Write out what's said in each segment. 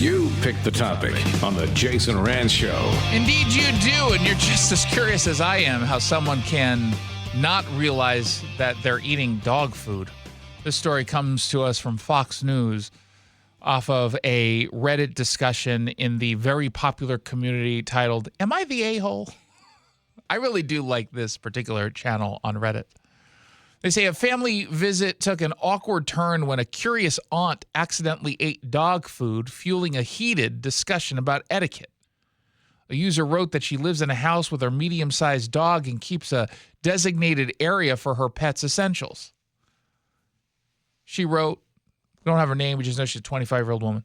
You pick the topic on the Jason Rand Show. Indeed you do, and you're just as curious as I am how someone can not realize that they're eating dog food. This story comes to us from Fox News off of a Reddit discussion in the very popular community titled, Am I the A-hole? I really do like this particular channel on Reddit. They say a family visit took an awkward turn when a curious aunt accidentally ate dog food, fueling a heated discussion about etiquette. A user wrote that she lives in a house with her medium-sized dog and keeps a designated area for her pet's essentials. She wrote, we don't have her name, we just know she's a 25-year-old woman.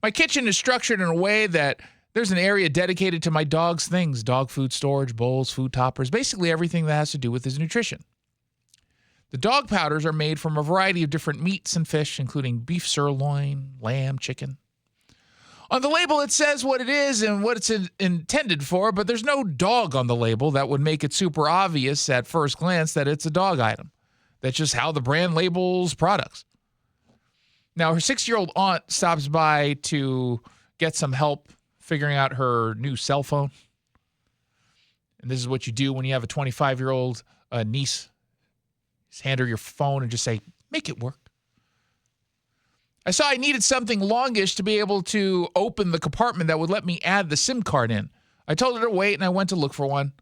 My kitchen is structured in a way that there's an area dedicated to my dog's things, dog food storage, bowls, food toppers, basically everything that has to do with his nutrition. The dog powders are made from a variety of different meats and fish, including beef sirloin, lamb, chicken. On the label, it says what it is and what it's intended for, but there's no dog on the label that would make it super obvious at first glance that it's a dog item. That's just how the brand labels products. Now, her 6-year-old aunt stops by to get some help figuring out her new cell phone. And this is what you do when you have a 25-year-old niece. Just hand her your phone and just say, make it work. I saw I needed something longish to be able to open the compartment that would let me add the SIM card in. I told her to wait, and I went to look for one.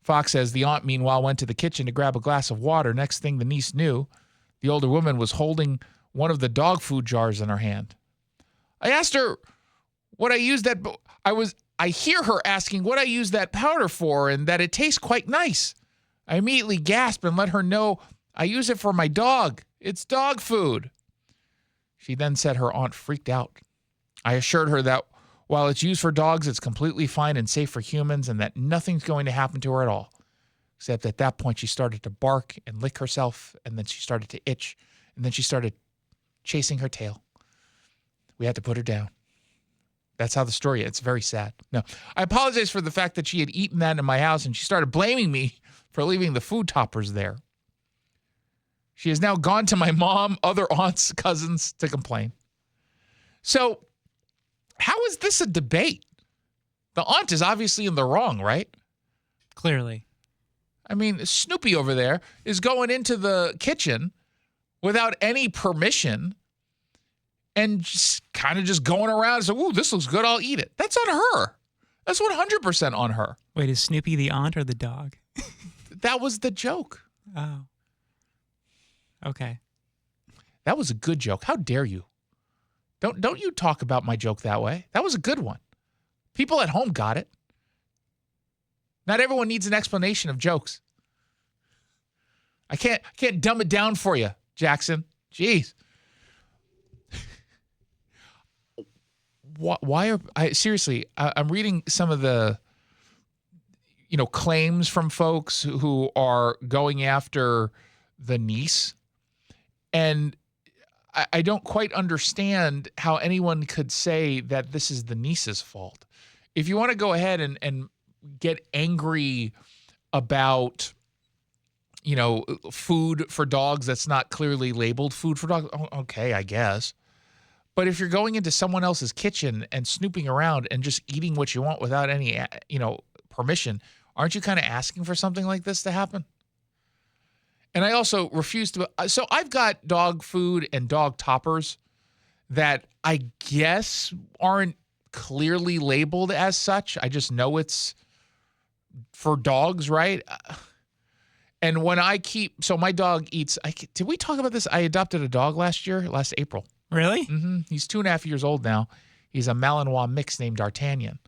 Fox says the aunt, meanwhile, went to the kitchen to grab a glass of water. Next thing the niece knew, the older woman was holding one of the dog food jars in her hand. I asked her what I used that... I hear her asking what I use that powder for and that it tastes quite nice. I immediately gasped and let her know I use it for my dog. It's dog food. She then said her aunt freaked out. I assured her that while it's used for dogs, it's completely fine and safe for humans and that nothing's going to happen to her at all. Except at that point, she started to bark and lick herself, and then she started to itch, and then she started chasing her tail. We had to put her down. That's how the story is. It's very sad. No, I apologize for the fact that she had eaten that in my house, and she started blaming me for leaving the food toppers there. She has now gone to my mom, other aunts, cousins to complain. So how is this a debate? The aunt is obviously in the wrong, right? Clearly. I mean, Snoopy over there is going into the kitchen without any permission and just kind of just going around and saying, ooh, this looks good, I'll eat it. That's on her. That's 100% on her. Wait, is Snoopy the aunt or the dog? That was the joke. Oh. Okay. That was a good joke. How dare you? Don't you talk about my joke that way. That was a good one. People at home got it. Not everyone needs an explanation of jokes. I can't dumb it down for you, Jackson. Jeez. Why are seriously? I'm reading some of the claims from folks who are going after the niece, and I don't quite understand how anyone could say that this is the niece's fault. If you want to go ahead and get angry about, food for dogs that's not clearly labeled food for dogs, okay, I guess. But if you're going into someone else's kitchen and snooping around and just eating what you want without any, permission, aren't you kind of asking for something like this to happen? And I also refuse to. So I've got dog food and dog toppers that I guess aren't clearly labeled as such. I just know it's for dogs, right? And when so my dog eats, did we talk about this? I adopted a dog last April. Really? Mm-hmm. He's 2.5 years old now. He's a Malinois mix named D'Artagnan.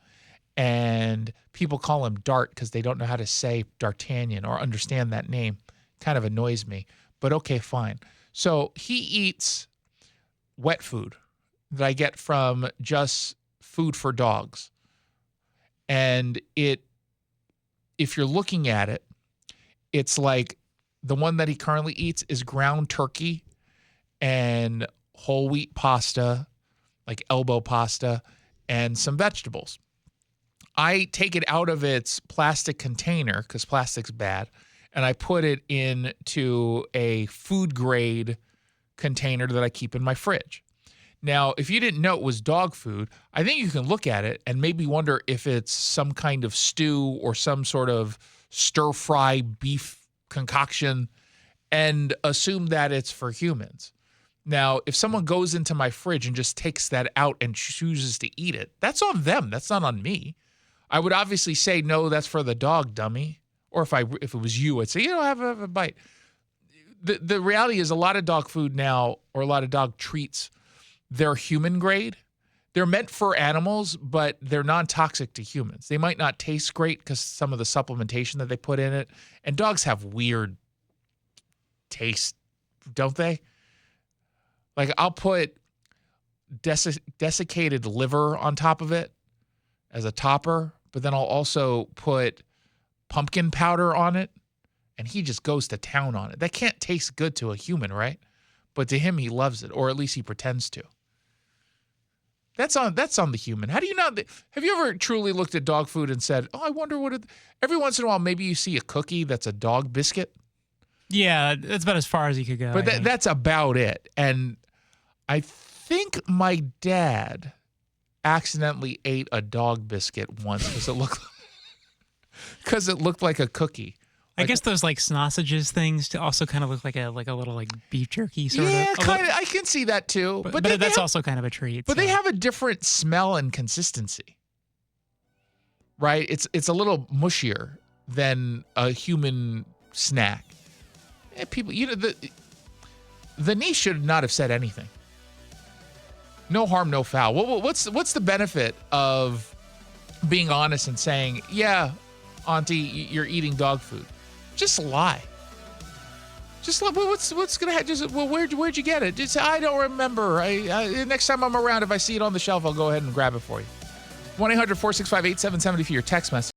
And people call him Dart because they don't know how to say D'Artagnan or understand that name. Kind of annoys me, but okay, fine. So he eats wet food that I get from Just Food for Dogs. And if you're looking at it, it's like the one that he currently eats is ground turkey and whole wheat pasta, like elbow pasta, and some vegetables. I take it out of its plastic container because plastic's bad, and I put it into a food grade container that I keep in my fridge. Now, if you didn't know it was dog food, I think you can look at it and maybe wonder if it's some kind of stew or some sort of stir-fry beef concoction and assume that it's for humans. Now, if someone goes into my fridge and just takes that out and chooses to eat it, that's on them. That's not on me. I would obviously say, no, that's for the dog, dummy. Or if it was you, I'd say, have a bite. The reality is a lot of dog food now, or a lot of dog treats, they're human grade. They're meant for animals, but they're non-toxic to humans. They might not taste great because some of the supplementation that they put in it. And dogs have weird taste, don't they? Like, I'll put desiccated liver on top of it as a topper, but then I'll also put pumpkin powder on it, and he just goes to town on it. That can't taste good to a human, right? But to him, he loves it, or at least he pretends to. That's on the human. How do you not? Have you ever truly looked at dog food and said, I wonder every once in a while, maybe you see a cookie that's a dog biscuit? Yeah, that's about as far as you could go. But that's about it. And I think my dad accidentally ate a dog biscuit once because it looked like a cookie. I guess those like sausages things also kind of look like a little like beef jerky sort of. Yeah, kind of. I can see that too. But that's also kind of a treat. But they have a different smell and consistency, right? It's a little mushier than a human snack. And people, the niece should not have said anything. No harm, no foul. What's the benefit of being honest and saying, yeah, Auntie, you're eating dog food? Just lie. Just like, what's gonna happen? Just, where'd you get it? Just, I don't remember. Next time I'm around, if I see it on the shelf, I'll go ahead and grab it for you. 1-800-465-8770 for your text message.